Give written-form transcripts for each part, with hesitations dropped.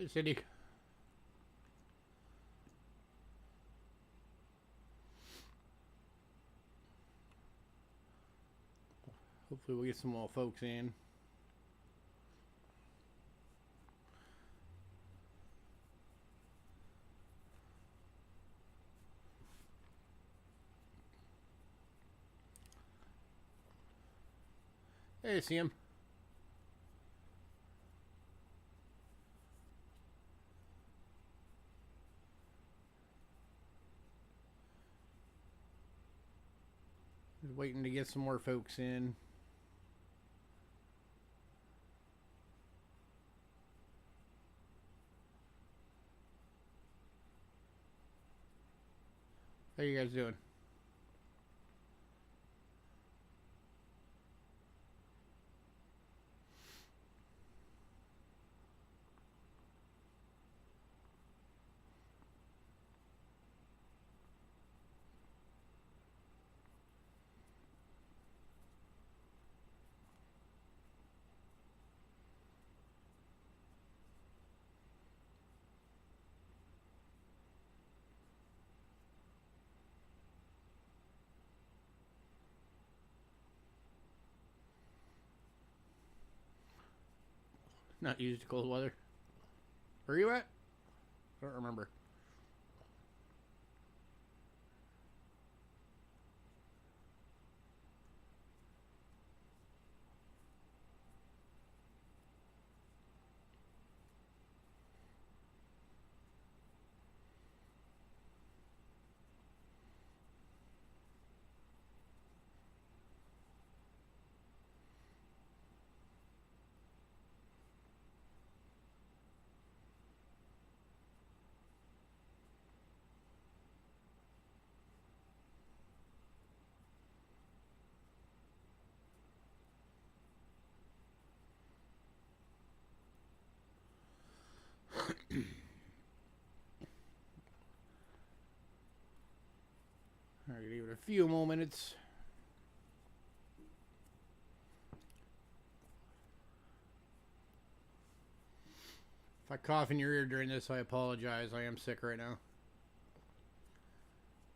Hey, Cindy. Hopefully we'll get some more folks in. Hey, see him. Just waiting to get some more folks in. How you guys doing? Not used to cold weather. Where are you at? I don't remember. Alright, give it a few more minutes. If I cough in your ear during this, I apologize. I am sick right now.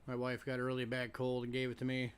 My wife got a really bad cold and gave it to me.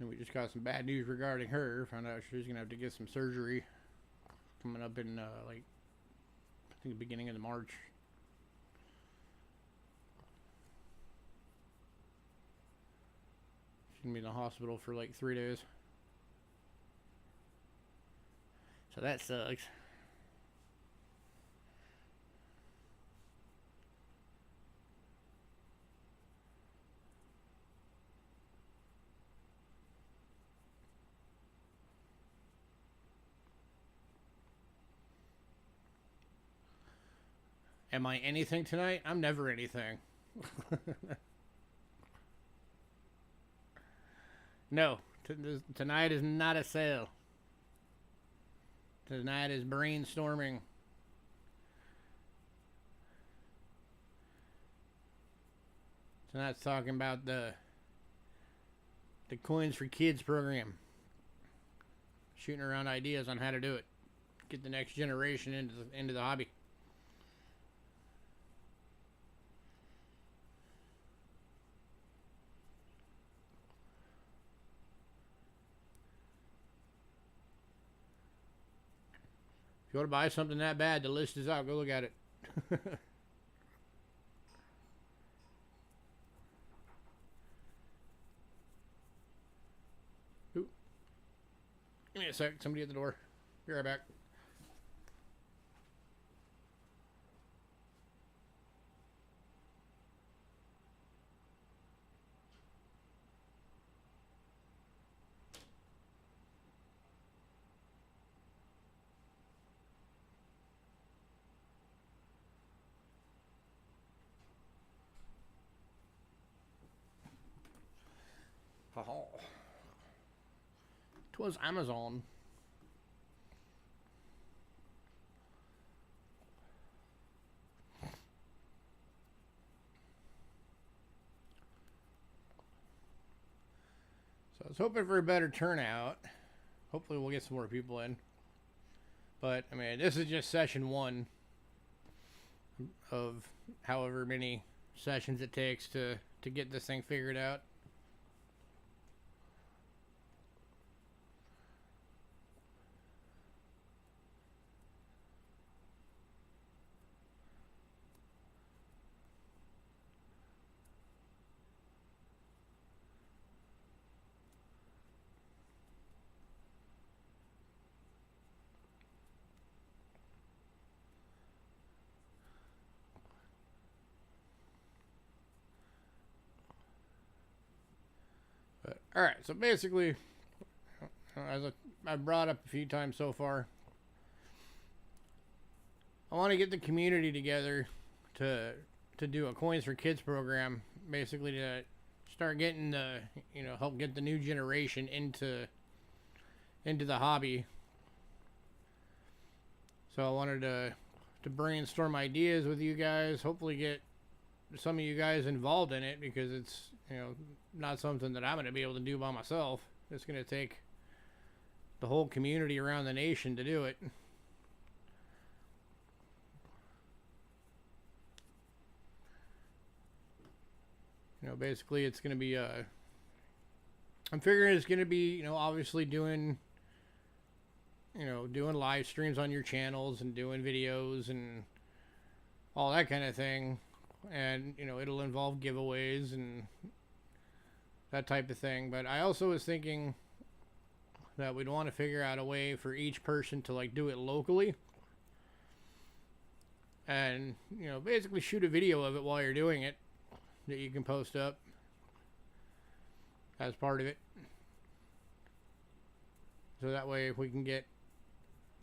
And we just got some bad news regarding her. Found out she's gonna have to get some surgery coming up in like I think the beginning of March. She's gonna be in the hospital for like 3 days. So that sucks. Am I anything tonight? I'm never anything. No, tonight is not a sale. Tonight is brainstorming. Tonight's talking about the Coins for Kids program. Shooting around ideas on how to do it. Get the next generation into the hobby. If you want to buy something that bad, the list is out. Go look at it. Ooh. Give me a sec. Somebody at the door. Be right back. Oh. 'Twas Amazon. So I was hoping for a better turnout. Hopefully we'll get some more people in. But, I mean, this is just session 1 of however many sessions it takes to get this thing figured out. But, alright, so basically, as I brought up a few times so far, I want to get the community together to do a Coins for Kids program, basically to start getting the, help get the new generation into the hobby. So I wanted to brainstorm ideas with you guys, hopefully get some of you guys involved in it, because it's, not something that I'm going to be able to do by myself. It's going to take the whole community around the nation to do it. Basically it's going to be, I'm figuring it's going to be, obviously doing live streams on your channels and doing videos and all that kind of thing. And, it'll involve giveaways and that type of thing. But I also was thinking that we'd want to figure out a way for each person to, do it locally. And, basically shoot a video of it while you're doing it that you can post up as part of it. So that way we can get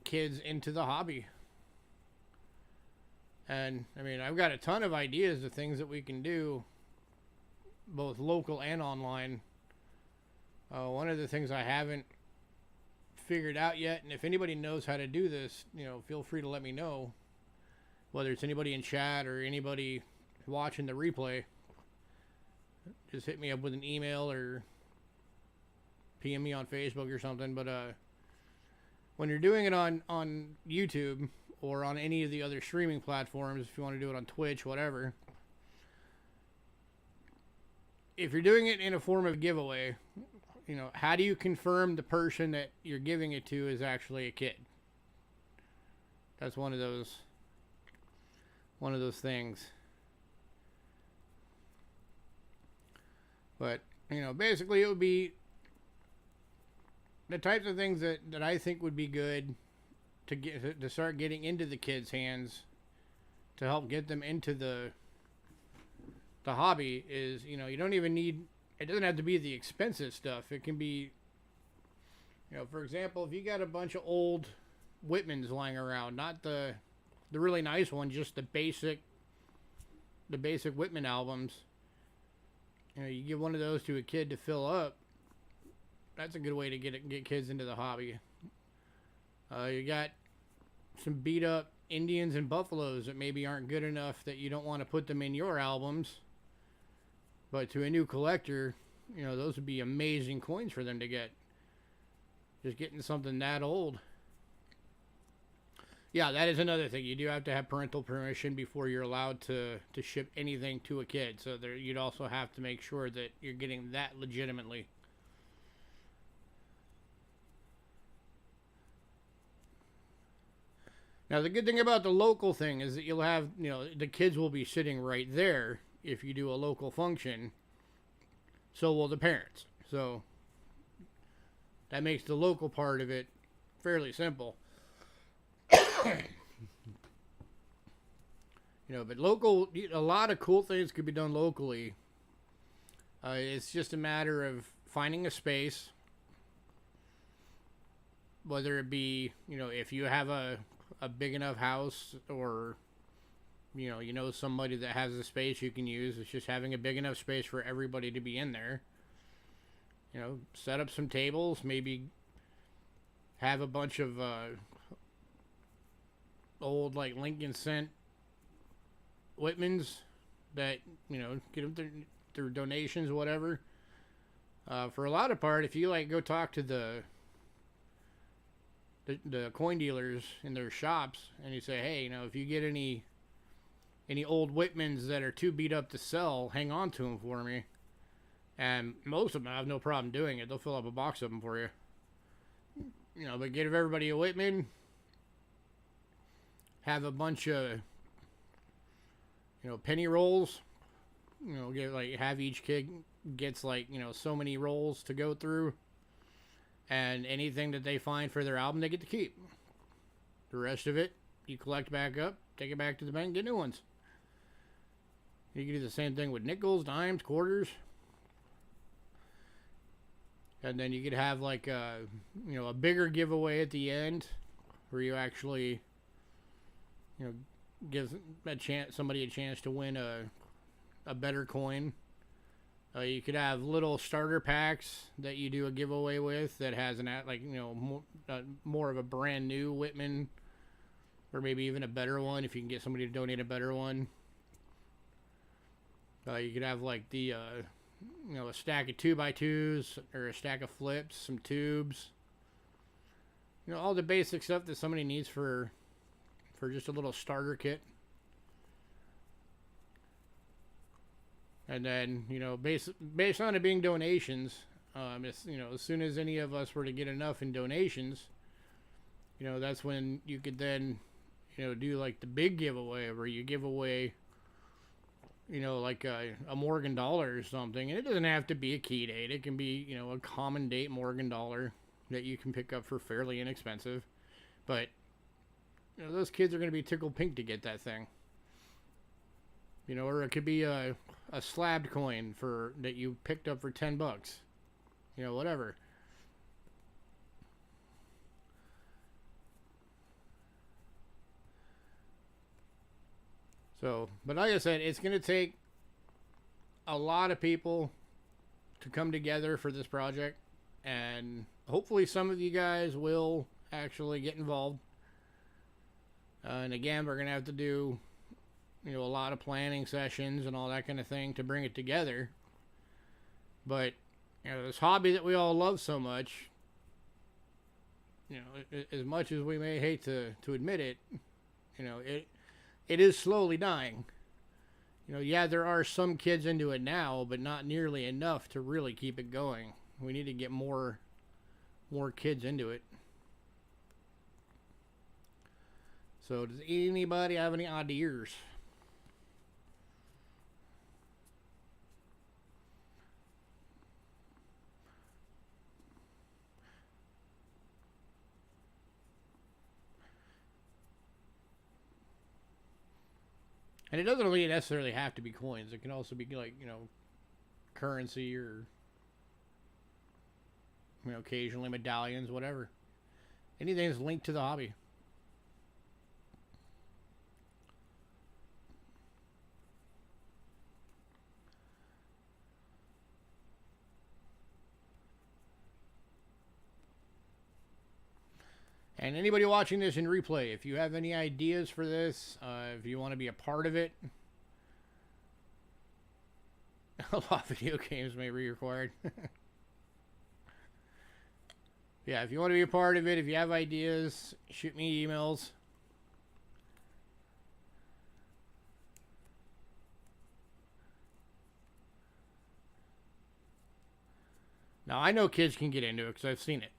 kids into the hobby. And, I mean, I've got a ton of ideas of things that we can do, both local and online. One of the things I haven't figured out yet, and if anybody knows how to do this, feel free to let me know. Whether it's anybody in chat or anybody watching the replay, just hit me up with an email or PM me on Facebook or something. But when you're doing it on YouTube or on any of the other streaming platforms, if you want to do it on Twitch, whatever, if you're doing it in a form of giveaway, how do you confirm the person that you're giving it to is actually a kid? That's one of those things. But, basically it would be the types of things that I think would be good to start getting into the kids' hands to help get them into the hobby is, you don't even need, it doesn't have to be the expensive stuff. It can be, for example, if you got a bunch of old Whitmans lying around, not the really nice one, just the basic Whitman albums, you give one of those to a kid to fill up. That's a good way to get kids into the hobby. You got some beat up Indians and buffaloes that maybe aren't good enough that you don't want to put them in your albums, but to a new collector, those would be amazing coins for them to get. Just getting something that old. Yeah, that is another thing. You do have to have parental permission before you're allowed to ship anything to a kid. So you'd also have to make sure that you're getting that legitimately. Now, the good thing about the local thing is that you'll have, the kids will be sitting right there if you do a local function. So will the parents. So that makes the local part of it fairly simple. But local, a lot of cool things could be done locally. It's just a matter of finding a space, whether it be, if you have a big enough house, or somebody that has a space you can use. It's just having a big enough space for everybody to be in there. You know, set up some tables, maybe have a bunch of old like Lincoln Cent Whitmans that, you know, get them through donations, whatever. For a lot of part, if you like go talk to the coin dealers in their shops and you say, hey, you know, if you get any old Whitmans that are too beat up to sell, hang on to them for me. And most of them have no problem doing it. They'll fill up a box of them for you. You know, but give everybody a Whitman. Have a bunch of, you know, penny rolls. You know, get like have each kid gets like, you know, so many rolls to go through. And anything that they find for their album, they get to keep. The rest of it, you collect back up, take it back to the bank, get new ones. You can do the same thing with nickels, dimes, quarters. And then you could have like a, you know, a bigger giveaway at the end where you actually, you know, give somebody a chance to win a better coin. You could have little starter packs that you do a giveaway with that has like, you know, more of a brand new Whitman, or maybe even a better one if you can get somebody to donate a better one. You could have like the you know, a stack of 2x2s or a stack of flips, some tubes. You know, all the basic stuff that somebody needs for just a little starter kit. And then, you know, based on it being donations, you know, as soon as any of us were to get enough in donations, you know, that's when you could then, you know, do like the big giveaway where you give away, you know, like a Morgan dollar or something. And it doesn't have to be a key date. It can be, you know, a common date Morgan dollar that you can pick up for fairly inexpensive. But, you know, those kids are going to be tickled pink to get that thing. You know, or it could be a slabbed coin that you picked up for $10. You know, whatever. So, but like I said, it's going to take a lot of people to come together for this project. And hopefully some of you guys will actually get involved. And again, we're going to have to do, you know, a lot of planning sessions and all that kind of thing to bring it together. But, you know, this hobby that we all love so much, you know, as much as we may hate to admit it, you know, it is slowly dying. You know, yeah, there are some kids into it now, but not nearly enough to really keep it going. We need to get more kids into it. So, does anybody have any ideas? And it doesn't really necessarily have to be coins. It can also be like, you know, currency or, you know, occasionally medallions, whatever. Anything that's linked to the hobby. And anybody watching this in replay, if you have any ideas for this, if you want to be a part of it, a lot of video games may be required. Yeah, if you want to be a part of it, if you have ideas, shoot me emails. Now, I know kids can get into it because I've seen it.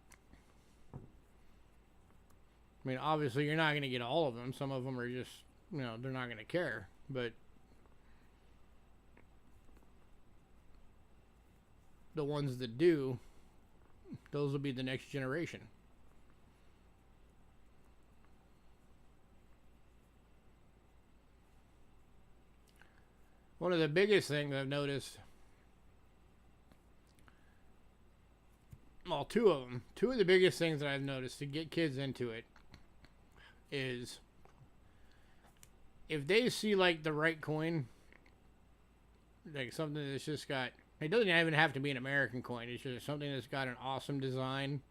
I mean, obviously, you're not going to get all of them. Some of them are just, you know, they're not going to care. But the ones that do, those will be the next generation. One of the biggest things I've noticed, well, two of the biggest things that I've noticed to get kids into it is if they see like the right coin, like something that's just got, It doesn't even have to be an American coin. It's just something that's got an awesome design.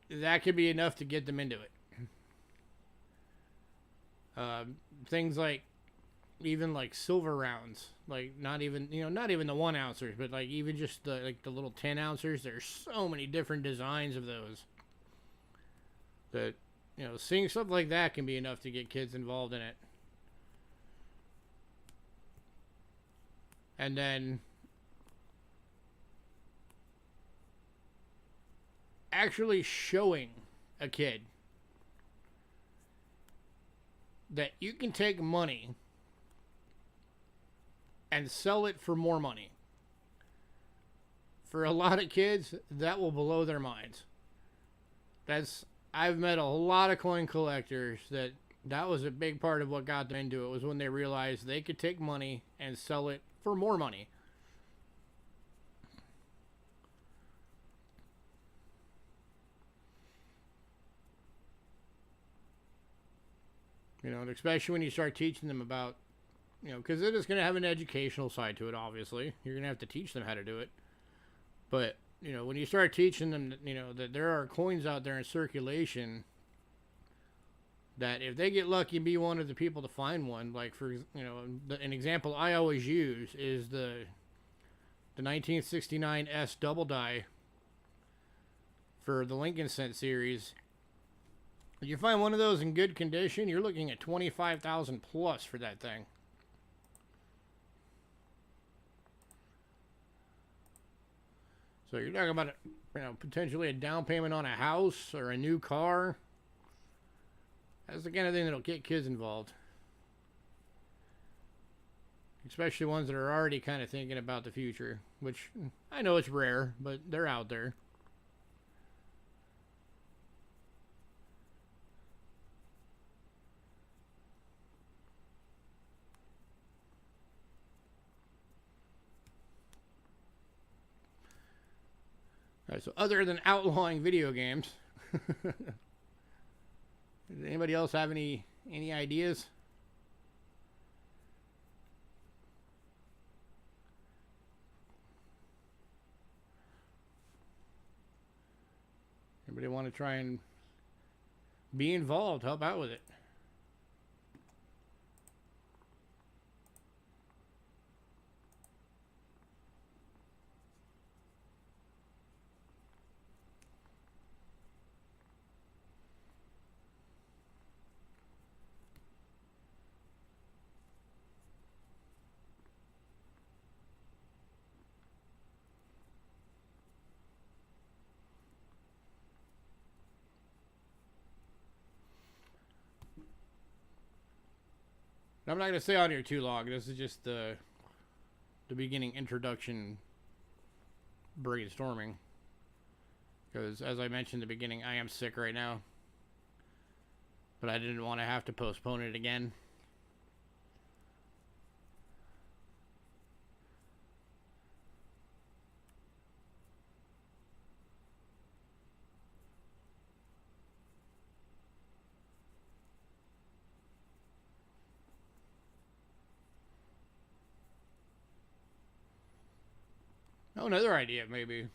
That could be enough to get them into it. Things like, even like silver rounds, like not even the 1 ouncers, but like even just the little 10 ouncers. There's so many different designs of those that, seeing stuff like that can be enough to get kids involved in it. And then actually showing a kid that you can take money and sell it for more money. For a lot of kids, that will blow their minds. I've met a lot of coin collectors that was a big part of what got them into it, was when they realized they could take money and sell it for more money. And especially when you start teaching them about, because it is going to have an educational side to it, obviously. You're going to have to teach them how to do it. But, when you start teaching them, that there are coins out there in circulation, that if they get lucky and be one of the people to find one, like for, an example I always use is the 1969 S double die for the Lincoln Cent series. If you find one of those in good condition, you're looking at $25,000 plus for that thing. So you're talking about, potentially a down payment on a house or a new car. That's the kind of thing that'll get kids involved. Especially ones that are already kind of thinking about the future, which I know it's rare, but they're out there. Alright, so other than outlawing video games, does anybody else have any ideas? Anybody want to try and be involved, help out with it? I'm not going to stay on here too long. This is just the beginning introduction brainstorming. Because, as I mentioned in the beginning, I am sick right now. But I didn't want to have to postpone it again. Oh, another idea, maybe.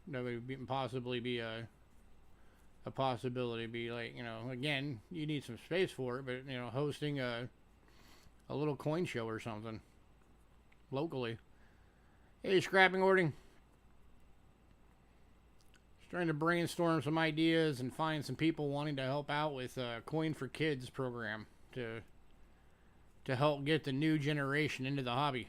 That would possibly be a possibility. Be like, again, you need some space for it, but, hosting a little coin show or something. Locally. Hey, scrapping ordering. Just trying to brainstorm some ideas and find some people wanting to help out with a Coin for Kids program to help get the new generation into the hobby.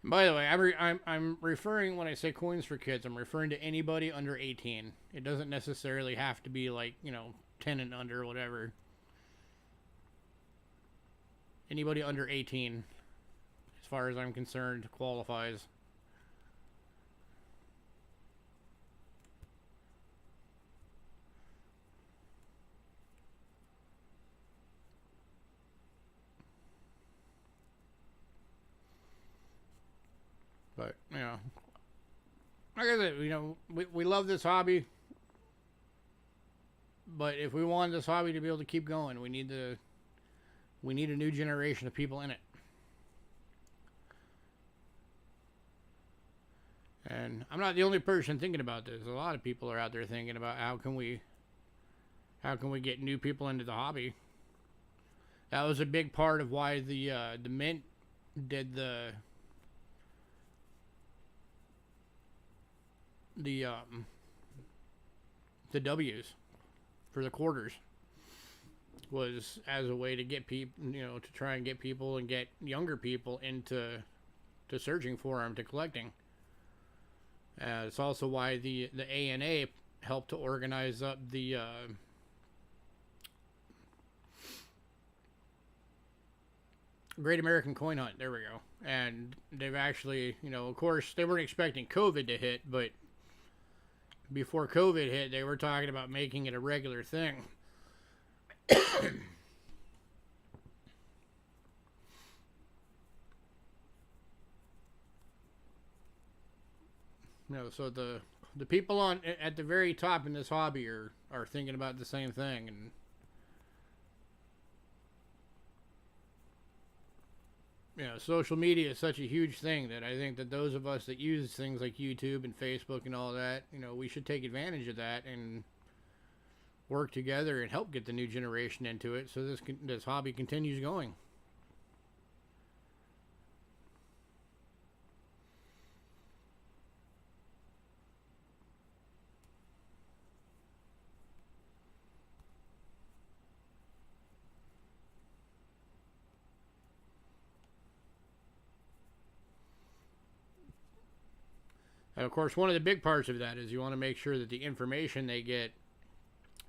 By the way, I'm referring, when I say Coins for Kids, I'm referring to anybody under 18. It doesn't necessarily have to be like, 10 and under or whatever. Anybody under 18, as far as I'm concerned, qualifies. But, like I said, we love this hobby. But if we want this hobby to be able to keep going, we need a new generation of people in it. And I'm not the only person thinking about this. A lot of people are out there thinking about how can we get new people into the hobby. That was a big part of why the Mint did the W's for the quarters, was as a way to get people, to try and get people and get younger people into searching for them, to collecting. It's also why the ANA helped to organize up the Great American Coin Hunt. There we go. And they've actually, of course, they weren't expecting COVID to hit, but before COVID hit, they were talking about making it a regular thing. So the people at the very top in this hobby are thinking about the same thing. And social media is such a huge thing that I think that those of us that use things like YouTube and Facebook and all that, we should take advantage of that and work together and help get the new generation into it, so this hobby continues going. And of course, one of the big parts of that is you want to make sure that the information they get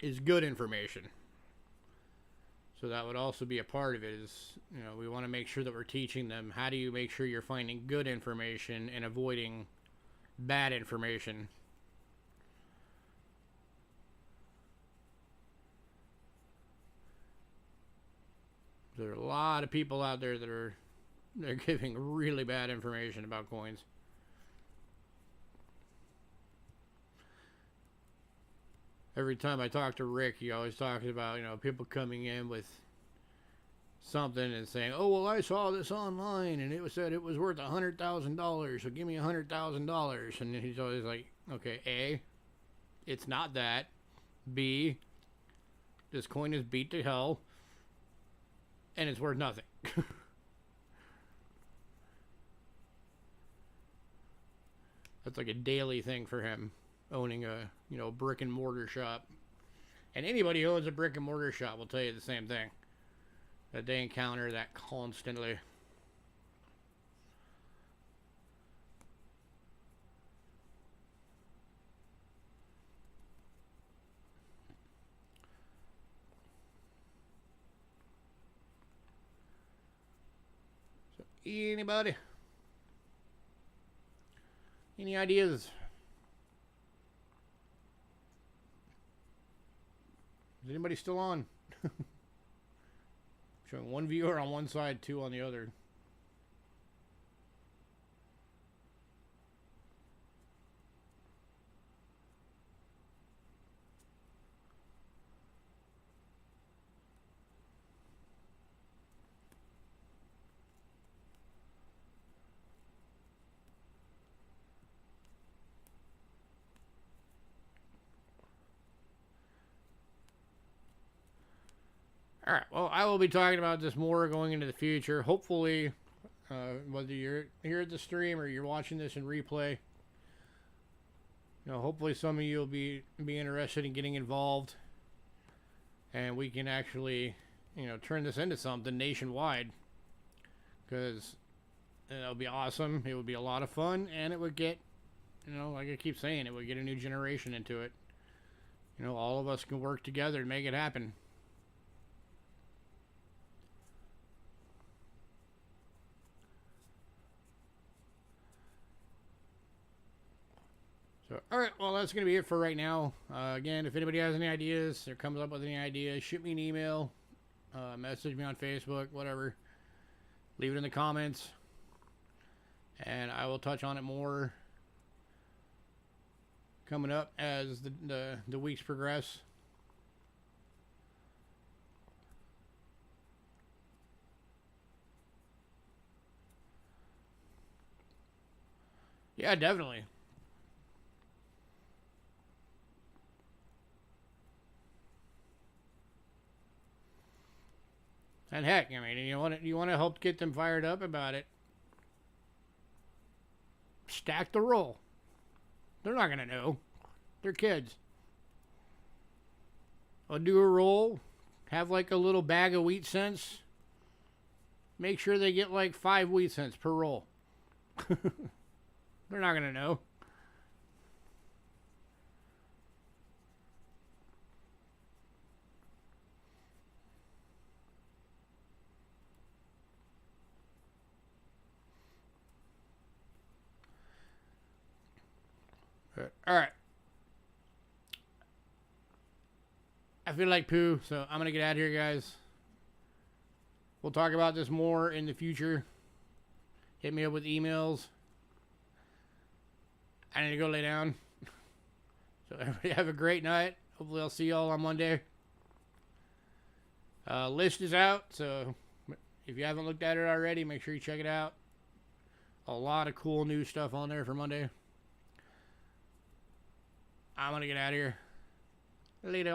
is good information. So that would also be a part of it. Is we want to make sure that we're teaching them how do you make sure you're finding good information and avoiding bad information. There are a lot of people out there that they're giving really bad information about coins. Every time I talk to Rick, he always talks about, people coming in with something and saying, oh, well, I saw this online and it said it was worth $100,000, so give me $100,000. And he's always like, okay, A, it's not that. B, this coin is beat to hell and it's worth nothing. That's like a daily thing for him, owning a brick and mortar shop. And anybody who owns a brick and mortar shop will tell you the same thing, that they encounter that constantly. So anybody, any ideas? Is anybody still on? Showing one viewer on one side, two on the other. Alright, well, I will be talking about this more going into the future. Hopefully, whether you're here at the stream or you're watching this in replay, hopefully some of you will be interested in getting involved. And we can actually, turn this into something nationwide. Because it would be awesome. It would be a lot of fun. And it would get, like I keep saying, it would get a new generation into it. All of us can work together to make it happen. So, alright, well, that's going to be it for right now. Again, if anybody has any ideas or comes up with any ideas, shoot me an email, message me on Facebook, whatever. Leave it in the comments, and I will touch on it more coming up as the weeks progress. Yeah, definitely. And heck, I mean, you want to help get them fired up about it. Stack the roll. They're not gonna know. They're kids. I'll do a roll. Have like a little bag of wheat cents. Make sure they get like 5 wheat cents per roll. They're not gonna know. All right. I feel like poo, so I'm gonna get out of here, guys. We'll talk about this more in the future. Hit me up with emails. I need to go lay down. So everybody have a great night. Hopefully I'll see y'all on Monday. List is out, so if you haven't looked at it already, make sure you check it out. A lot of cool new stuff on there for Monday. I'm gonna get out of here. Later.